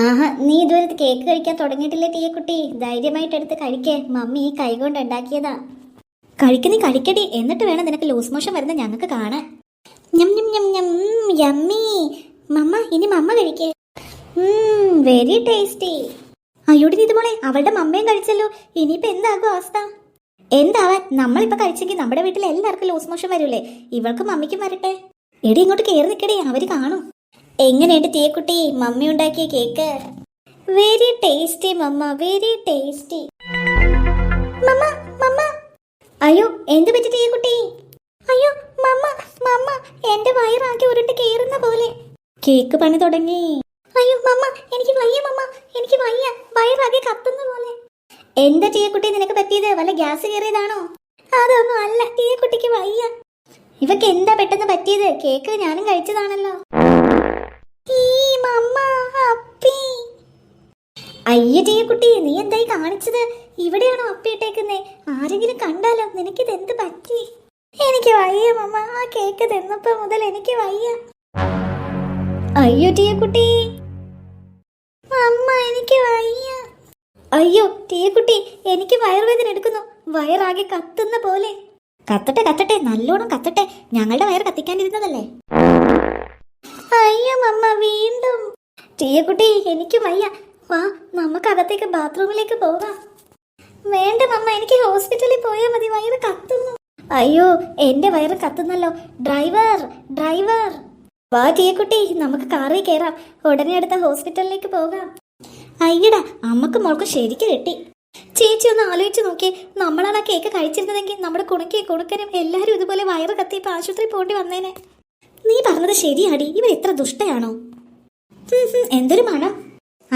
ആഹാ, നീ ഇതുവരെ കേക്ക് കഴിക്കാൻ തുടങ്ങിയിട്ടില്ലേ തീയക്കുട്ടി? ധൈര്യമായിട്ട് എടുത്ത് കഴിക്കേ. മമ്മി ഈ കൈ കൊണ്ട് ഉണ്ടാക്കിയതാ. കഴിക്ക്, നീ കഴിക്കടി. എന്നിട്ട് വേണം നിനക്ക് ലൂസ് മോഷൻ വരുന്ന ഞങ്ങൾക്ക് കാണാൻ. ഞം ഞം ഞം ഞം, യമ്മി. മമ്മ, ഇനി മമ്മ കഴിക്കേ. Very tasty. അയ്യോടി നീ മോളെ, അവളുടെ മമ്മയും കഴിച്ചല്ലോ. ഇനിയിപ്പോ എന്താകും അവസ്ഥ? എന്താവാൻ, നമ്മളിപ്പോ കഴിച്ചെങ്കിൽ നമ്മുടെ വീട്ടിൽ എല്ലാവർക്കും ലൂസ് മോഷൻ വരൂലേ? ഇവൾക്ക് മമ്മിക്കും വരട്ടെ. എടി ഇങ്ങോട്ട് കയറി നിൽക്കടി, അവര് കാണും. എങ്ങനെയുണ്ട് തീയക്കുട്ടി മമ്മി ഉണ്ടാക്കിയ കേക്ക്? വെരി ടേസ്റ്റി മമ്മ, വെരി ടേസ്റ്റി. മമ്മ മമ്മ. അയ്യോ, എന്ത് പറ്റി തീയക്കുട്ടി? അയ്യോ മമ്മ മമ്മ, എന്റെ വയറാക്കി ഉരുണ്ട് കേറുന്ന പോലെ. കേക്ക് പണി തുടങ്ങി. അയ്യോ മമ്മ, എനിക്ക് വയ്യ മമ്മ, എനിക്ക് വയ്യ, വയറാകെ കത്തുന്ന പോലെ. എന്താ തീയക്കുട്ടി നിനക്ക് പറ്റിയത്? വല്ല ഗ്യാസ് കയറിയതാണോ? അതൊന്നും അല്ല, തീയക്കുട്ടിക്ക് വയ്യ. ഇവക്ക് എന്താ പെട്ടെന്ന് പറ്റിയത്? കേക്ക് ഞാനും കഴിച്ചതാണല്ലോ. അയ്യ തീയക്കുട്ടി, നീ എന്തായി കാണിച്ചത്? ഇവിടെയാണോ അപ്പിയിട്ടേക്കുന്നേ? ആരെങ്കിലും കണ്ടാലോ? നിനക്കിത് എന്ത് പറ്റി? എനിക്ക് വയ്യ മമ്മ, ആ കേക്ക് തിന്നപ്പോ മുതൽ എനിക്ക് വയ്യ. അയ്യോ തീയക്കുട്ടി, അമ്മ എനിക്ക് വയ്യ. അയ്യോ തീയക്കുട്ടി, എനിക്ക് വയറുവേദന എടുക്കുന്നു. വയറാകെ കത്തുന്ന പോലെ. കത്തട്ടെ കത്തട്ടെ, നല്ലോണം കത്തട്ടെ. ഞങ്ങളുടെ വയർ കത്തിക്കാനിരുന്നതല്ലേ. അയ്യോ മമ്മ, വീണ്ടും. തീയക്കുട്ടി, എനിക്ക് വയ്യ. വാ, നമുക്ക് അകത്തേക്ക് ബാത്റൂമിലേക്ക് പോകാം. വേണ്ട മമ്മ, എനിക്ക് ഹോസ്പിറ്റലിൽ പോയാൽ മതി, വയറ് കത്തുന്നു. അയ്യോ, എന്റെ വയറ് കത്തുന്നല്ലോ. ഡ്രൈവർ ഡ്രൈവർ, വാ തീയക്കുട്ടി, നമുക്ക് കാറിൽ കയറാം. ഉടനെ അടുത്ത ഹോസ്പിറ്റലിലേക്ക് പോകാം. അയ്യടാ, അമ്മക്ക് മോൾക്ക് ശരിക്ക് കിട്ടി. ചേച്ചി ഒന്ന് ആലോചിച്ച് നോക്കിയേ, നമ്മളാണ് ആ കേക്ക് കഴിച്ചിരുന്നതെങ്കിൽ നമ്മുടെ കുണുക്കനും എല്ലാരും ഇതുപോലെ വയറ് കത്തിയപ്പോൾ ആശുപത്രി പോണ്ടി വന്നേനെ. നീ പറഞ്ഞത് ശരിയാടി, ഇവർ എത്ര ദുഷ്ടയാണോ? എന്തൊരു മണം.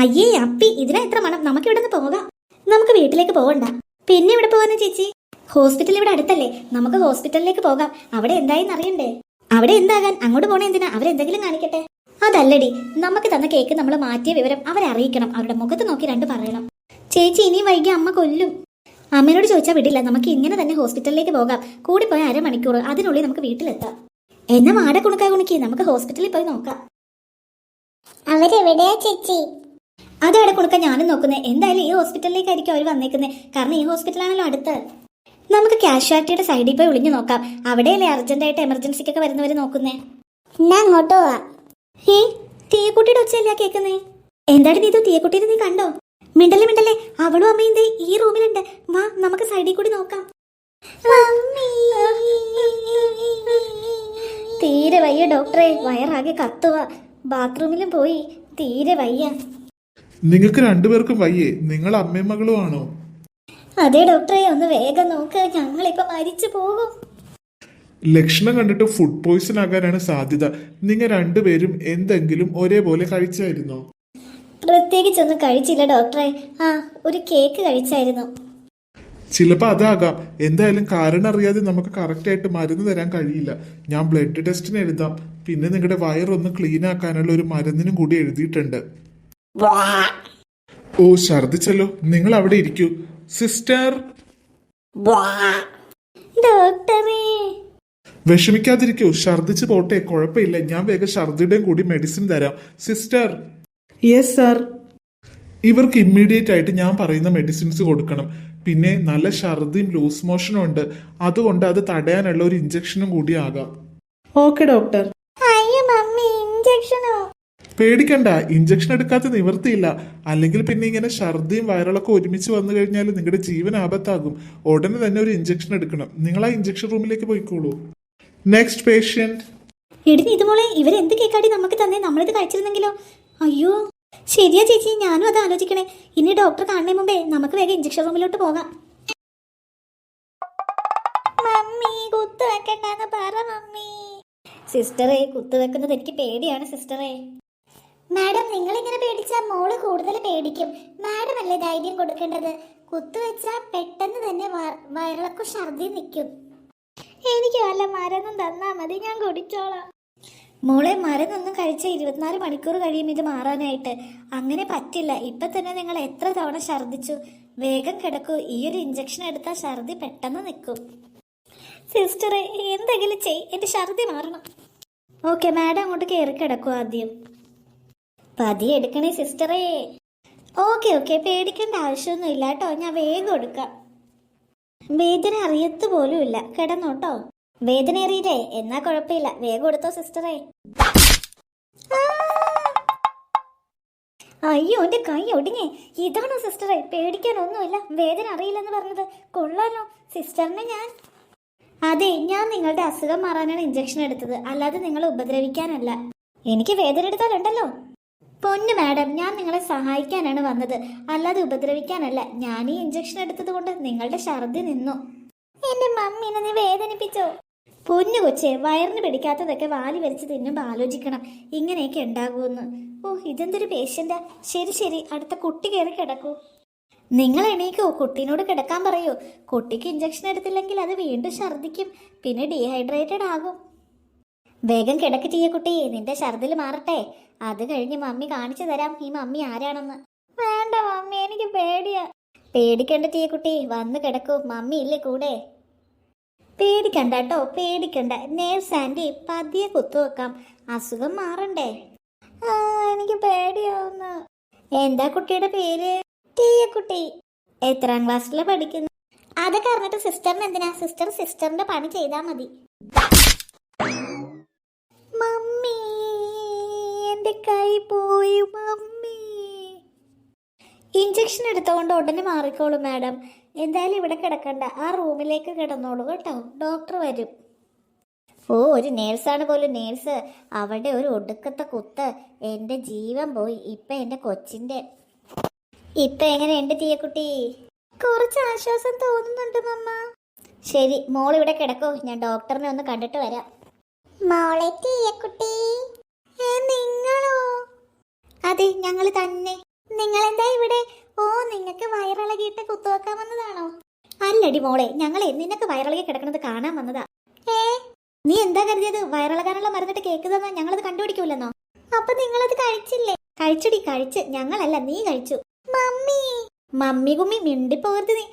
അയ്യേ അപ്പി, ഇതിനാ എത്ര മണം. നമുക്ക് ഇവിടെ നിന്ന് പോകാം. നമുക്ക് വീട്ടിലേക്ക് പോകണ്ട. പിന്നെ ഇവിടെ പോകാനാ ചേച്ചി? ഹോസ്പിറ്റൽ ഇവിടെ അടുത്തല്ലേ, നമുക്ക് ഹോസ്പിറ്റലിലേക്ക് പോകാം. അവിടെ എന്തായെന്ന് അറിയണ്ടേ? അവിടെ എന്താകാൻ, അങ്ങോട്ട് പോണേ എന്തിനാ? അവരെന്തെങ്കിലും കാണിക്കട്ടെ. അതല്ലടി, നമുക്ക് തന്ന കേക്ക് നമ്മൾ മാറ്റിയ വിവരം അവരെ അറിയിക്കണം. അവരുടെ മുഖത്ത് നോക്കി രണ്ട് പറയണം. ചേച്ചി, ഇനിയും വൈകി അമ്മ കൊല്ലും. അമ്മയോട് ചോദിച്ചാൽ വിടില്ല. നമുക്ക് ഇങ്ങനെ തന്നെ ഹോസ്പിറ്റലിലേക്ക് പോകാം. കൂടി പോയ 1/2 മണിക്കൂർ, അതിനുള്ളിൽ നമുക്ക് വീട്ടിലെത്താം. എന്നാ മാട കുണുക്കി നമുക്ക് ഹോസ്പിറ്റലിൽ പോയി നോക്കാം. അവരെവിടെയാ ചേച്ചി? അതവിടെ കുണുക്ക ഞാനും നോക്കുന്നേ. എന്തായാലും ഈ ഹോസ്പിറ്റലിലേക്കായിരിക്കും അവർ വന്നേക്കുന്നത്. കാരണം ഈ ഹോസ്പിറ്റലാണല്ലോ അടുത്ത്. നമുക്ക് കാഷ്വാലിറ്റിയുടെ സൈഡിൽ പോയി ഒളിഞ്ഞു നോക്കാം. അവിടെയല്ലേ അർജന്റായിട്ട് എമർജൻസിക്കൊക്കെ വരുന്നവര് നോക്കുന്നേ. അങ്ങോട്ട് പോവാ. തീയക്കുട്ടിയുടെ ഒച്ചയല്ല കേൾക്കുന്നേ. എന്താണ് നീ ഇത്? തീയക്കുട്ടീനെ നീ കണ്ടോ? മിണ്ടല്ലേ, അവളും അമ്മയും ഈ റൂമിലുണ്ട്. വാ, നമുക്ക് സൈഡിൽ കൂടി നോക്കാം. തീരെ വയ്യ ഡോക്ടറെ, വയറാകെ കത്തുക. ബാത്റൂമിലും പോയി, തീരെ വയ്യ. നിങ്ങൾക്ക് രണ്ടുപേർക്കും വയ്യേ? നിങ്ങൾ അമ്മയും മകളും ആണോ? അതെ ഡോക്ടറെ, ഒന്ന് വേഗം നോക്ക്, ഞങ്ങളിപ്പോ മരിച്ചു പോകും. ലക്ഷണം കണ്ടിട്ട് ഫുഡ് പോയ്സൺ ആകാനാണ് സാധ്യത. നിങ്ങൾ രണ്ടുപേരും എന്തെങ്കിലും ഒരേപോലെ കഴിച്ചായിരുന്നോ? പ്രത്യേകിച്ചൊന്നും കഴിച്ചില്ല ഡോക്ടറെ. ഒരു കേക്ക് കഴിച്ചായിരുന്നു. ചിലപ്പോ അതാകാം. എന്തായാലും കാരണം അറിയാതെ നമുക്ക് കറക്റ്റ് ആയിട്ട് മരുന്ന് തരാൻ കഴിയില്ല. ഞാൻ ബ്ലഡ് ടെസ്റ്റിന് എഴുതാം. പിന്നെ നിങ്ങളുടെ വയറൊന്ന് ക്ലീൻ ആക്കാനുള്ള ഒരു മരുന്നിനും കൂടി എഴുതിയിട്ടുണ്ട്. ഓ, ഛർദിച്ചല്ലോ. നിങ്ങൾ അവിടെ ഇരിക്കൂ. സിസ്റ്റർ, ഡോക്ടറെ. വിഷമിക്കാതിരിക്കൂ. ഛർദിച്ച് പോട്ടെ, കുഴപ്പമില്ല. ഞാൻ വേഗം ഛർദിയുടെയും കൂടി മെഡിസിൻ തരാം. സിസ്റ്റർ. Yes sir. ഇവർക്ക് ഇമ്മീഡിയറ്റ് ആയിട്ട് ഞാൻ പറയുന്ന മെഡിസിൻസ് കൊടുക്കണം. പിന്നെ നല്ല ഛർദിയും ലൂസ് മോഷനും ഉണ്ട്. അതുകൊണ്ട് അത് തടയാനുള്ള ഒരു ഇഞ്ചക്ഷനും കൂടി ആകാം. Okay doctor. അയ്യോ മമ്മി, ഇഞ്ചക്ഷനോ? പേടിക്കണ്ട, ഇഞ്ചക്ഷൻ എടുക്കാത്ത നിവൃത്തിയില്ല. അല്ലെങ്കിൽ പിന്നെ ഇങ്ങനെ ഛർദിയും വയറിളൊക്കെ ഒരുമിച്ച് വന്നു കഴിഞ്ഞാൽ നിങ്ങളുടെ ജീവൻ ആപത്താകും. ഉടനെ തന്നെ ഒരു ഇഞ്ചക്ഷൻ എടുക്കണം. നിങ്ങൾ ആ ഇഞ്ചക്ഷൻ റൂമിലേക്ക് പോയിക്കോളൂ. Next patient. എടി ഇതുമോളെ, ഇവരെന്ത് കേക്കാടി നമുക്ക് തന്നെ? നമ്മളിത് കഴിച്ചിരുന്നെങ്കിലോ? അയ്യോ ശരിയാ ചേച്ചി, ഞാനും അത് ആലോചിക്കണേ. ഇനി ഡോക്ടർ കാണുന്നതിന് മുമ്പേ നമുക്ക് വേഗം ഇഞ്ചക്ഷൻ റൂമിലോട്ട് പോകാം. മമ്മി, കുത്തു വെക്കണ്ടെന്ന് പറ മമ്മി. സിസ്റ്ററെ, കുത്തു വെക്കുന്നത് എനിക്ക് പേടിയാണ് സിസ്റ്ററെ. മാഡം, നിങ്ങളിങ്ങനെ പേടിച്ചാൽ മോള് കൂടുതൽ പേടിക്കും. മാഡം അല്ലേ ധൈര്യം കൊടുക്കേണ്ടത്. കുത്തുവെച്ചാൽ പെട്ടെന്ന് തന്നെ വയറിളക്കും ഛർദി നിൽക്കും. എനിക്ക് വല്ല മരുന്നും തന്നാ മതി, ഞാൻ കുടിച്ചോളാം. മോളെ, മരുന്നൊന്നും കഴിച്ച 24 മണിക്കൂർ കഴിയും ഇത് മാറാനായിട്ട്. അങ്ങനെ പറ്റില്ല. ഇപ്പൊ തന്നെ നിങ്ങൾ എത്ര തവണ ഛർദിച്ചു. വേഗം കിടക്കൂ. ഈ ഒരു ഇഞ്ചക്ഷൻ എടുത്താൽ ഛർദി പെട്ടെന്ന് നിൽക്കും. സിസ്റ്ററെ, എന്തെങ്കിലും ചെയ്, എന്റെ ഛർദി മാറണം. ഓക്കെ മാഡം, അങ്ങോട്ട് കയറി കിടക്കൂ ആദ്യം. പതിയെ എടുക്കണേ സിസ്റ്ററേ. ഓക്കെ ഓക്കെ, പേടിക്കേണ്ട ആവശ്യമൊന്നുമില്ല കേട്ടോ, ഞാൻ വേഗം എടുക്കാം. വേദന അറിയത്ത് പോലും ഇല്ല, കിടന്നോട്ടോ. വേദന അറിയില്ലേ? എന്നാ കുഴപ്പമില്ല, വേഗം എടുത്തോ സിസ്റ്ററേ. അയ്യോ എന്റെ കൈ ഒടിഞ്ഞേ. ഇതാണോ സിസ്റ്ററെ? പേടിക്കാനൊന്നുമില്ല, വേദന അറിയില്ലെന്ന് പറഞ്ഞത് കൊള്ളാലോ സിസ്റ്ററിനെ. അതെ, ഞാൻ നിങ്ങളുടെ അസുഖം മാറാനാണ് ഇഞ്ചക്ഷൻ എടുത്തത്, അല്ലാതെ നിങ്ങളെ ഉപദ്രവിക്കാനല്ല. എനിക്ക് വേദന എടുത്താലുണ്ടല്ലോ. പൊന്നു മാഡം, ഞാൻ നിങ്ങളെ സഹായിക്കാനാണ് വന്നത്, അല്ലാതെ ഉപദ്രവിക്കാനല്ല. ഞാൻ ഈ ഇഞ്ചക്ഷൻ എടുത്തത് കൊണ്ട് നിങ്ങളുടെ ഛർദി നിന്നു. എന്റെ മമ്മീനെ നീ വേദനിപ്പിച്ചോ? പൊന്നു കൊച്ചെ, വയറിന് പിടിക്കാത്തതൊക്കെ വാലി വരച്ച് തിന്നുമ്പോൾ ആലോചിക്കണം ഇങ്ങനെയൊക്കെ ഉണ്ടാകുമെന്ന്. ഓ, ഇതെന്തൊരു പേഷ്യന്റാ. ശരി ശരി, അടുത്ത കുട്ടി കയറി കിടക്കൂ. നിങ്ങൾ എണീക്കോ, കുട്ടീനോട് കിടക്കാൻ പറയൂ. കുട്ടിക്ക് ഇഞ്ചക്ഷൻ എടുത്തില്ലെങ്കിൽ അത് വീണ്ടും ഛർദിക്കും, പിന്നെ ഡീഹൈഡ്രേറ്റഡ് ആകും. വേഗം കിടക്ക് ടീയ കുട്ടി, നിന്റെ ഛർദിൽ മാറട്ടെ. അത് കഴിഞ്ഞ് മമ്മി കാണിച്ചു തരാം ഈ മമ്മി ആരാണെന്ന്. വേണ്ട മമ്മി, എനിക്ക് പേടിയാ. പേടിക്കണ്ട ടീയ കുട്ടി, വന്ന് കിടക്കൂ, മമ്മി ഇല്ലേ കൂടെ. പേടിക്കണ്ട കേട്ടോ, പേടിക്കണ്ട. നേഴ്സ് ആൻറ്റി പതിയെ കുത്തുവെക്കാം, അസുഖം മാറണ്ടേ. എനിക്ക് പേടിയാവുന്നു. എന്താ കുട്ടിയുടെ പേര്? ടീയക്കുട്ടി. എത്രാം ക്ലാസ്സിലാണ് പഠിക്കുന്നു? അതൊക്കെ അറിഞ്ഞിട്ട് സിസ്റ്ററിന് എന്തിനാ? സിസ്റ്ററിന്റെ പണി ചെയ്താൽ മതി. മമ്മി, എന്റെ കൈ പോയി മമ്മി. ഇഞ്ചക്ഷൻ എടുത്തുകൊണ്ട് ഉടനെ മാറിക്കോളൂ മാഡം. എന്തായാലും ഇവിടെ കിടക്കണ്ട, ആ റൂമിലേക്ക് കിടന്നോളൂ കേട്ടോ, ഡോക്ടർ വരും. ഓ, ഒരു നേഴ്സാണ് പോലും നേഴ്സ്. അവിടെ ഒരു ഒടുക്കത്തെ കുത്ത്, എൻ്റെ ജീവൻ പോയി. ഇപ്പം എൻ്റെ കൊച്ചിൻ്റെ. ഇപ്പം എങ്ങനെയുണ്ട് ടീയക്കുട്ടി? കുറച്ച് ആശ്വാസം തോന്നുന്നുണ്ട് മമ്മ. ശരി, മോൾ ഇവിടെ കിടക്കോ, ഞാൻ ഡോക്ടറിനെ ഒന്ന് കണ്ടിട്ട് വരാം. മോളെ ടീയക്കുട്ടി. നിങ്ങളോ? അതെ, ഞങ്ങൾ തന്നെ. നിങ്ങൾ എന്താ ഇവിടെ? ഓ, നിങ്ങൾക്ക് വയറിളകിയിട്ട് കുത്തുവെക്കാൻ വന്നതാണോ? അല്ലടി മോളെ, ഞങ്ങൾ നിനക്ക് വയറിളകി കിടക്കുന്നത് കാണാൻ വന്നതാ. നീ എന്താ കരുതിയത്? വയറിളകാനുള്ള മരുന്നിട്ട് കേക്ക് തന്നാ ഞങ്ങളത് കണ്ടുപിടിക്കൂലെന്നോ? അപ്പൊ നിങ്ങളത് കഴിച്ചില്ലേ? കഴിച്ചടി, കഴിച്ച്. ഞങ്ങളല്ല, നീ കഴിച്ചു. മമ്മി മമ്മി കുമ്മി മിണ്ടിപ്പോകരുത് നീ.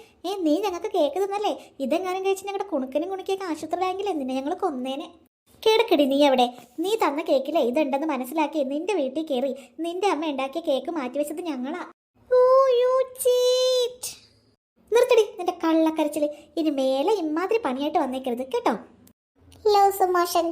നീ ഞങ്ങൾക്ക് കേക്ക് തന്നല്ലേ? ഇതെങ്ങാനും കഴിച്ച് ഞങ്ങളുടെ കുണുക്കനും കുണിക്കൊക്കെ ആശുപത്രിയിലായെങ്കിൽ എന്തിനാ ഞങ്ങൾ കൊന്നേനെ. കിടക്കടി നീ അവിടെ. നീ തന്ന കേക്കിലെ ഇതുണ്ടെന്ന് മനസ്സിലാക്കി നിന്റെ വീട്ടിൽ കയറി നിന്റെ അമ്മ ഉണ്ടാക്കിയ കേക്ക് മാറ്റിവെച്ചത് ഞങ്ങളാ. നിർത്തടി നിന്റെ കള്ളക്കരച്ചില്. ഇനി മേലെ ഇമാതിരി പണിയായിട്ട് വന്നേക്കരുത് കേട്ടോ. Loose motion